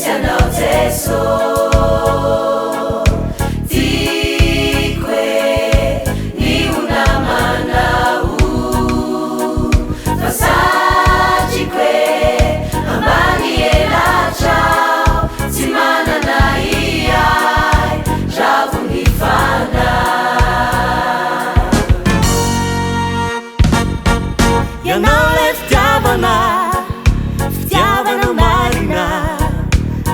Mandresianao Jesô tiako ny onamanao fasatriko ambany elatrao tsy manana iay ravo ny fana ianao le fitiavana marina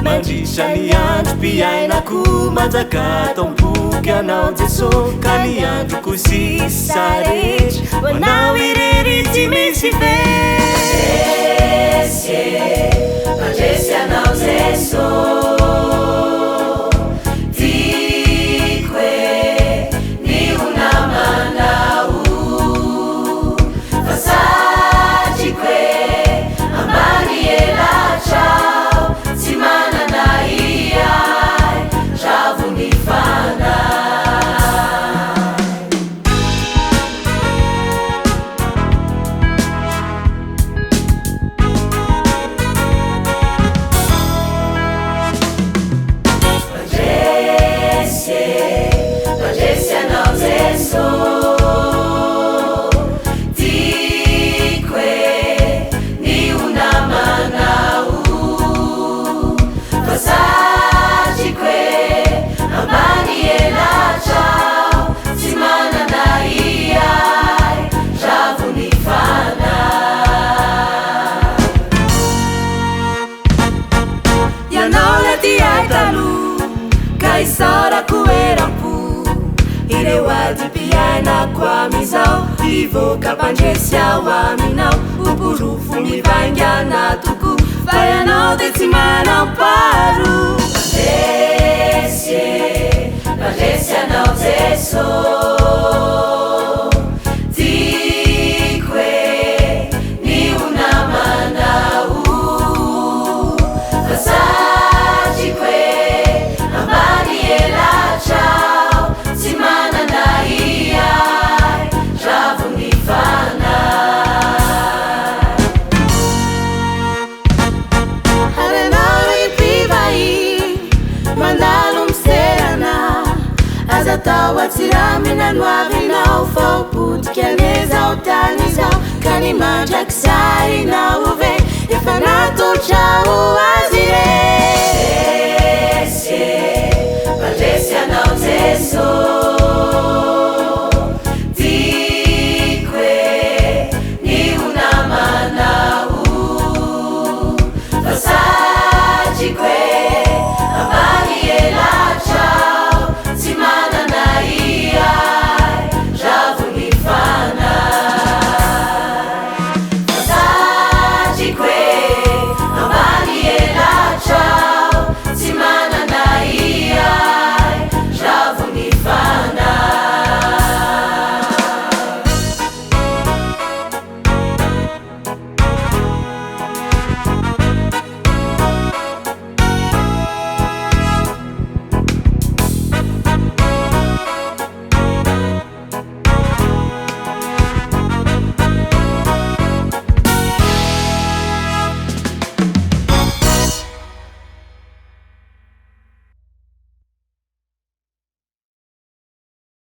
mandrisa ny andro mpiainako manjaka tomboky anao Jesô ka ny androko sisa rehetra manao irery tsy misy Mandresianao Jesô tiako ny onamanao fasatriko ambany elatrao tsy manana iay ravo ny fana Mandresianao Jesô tiako ny onamanao fasatriko ambany elatrao tsy manana iay ravo ny fana ianao le tiay taloha ka isaorako eram-po ireo ady mpiainako amizao hivoaka mpandresy ao aminao oporofo mivaingana toko fa ianao de tsy manamparo Mandresianao Jesô tiako ny onamanao fasatriko ambany elatrao tsy manana iay ravo ny fana arenao ipivahiny mandalo miserana aza tao atsiramina no avinao faopodiky anezao tany izao ka ny mandraky sarinao ove efa natotrao azy re Mandresianao Jesô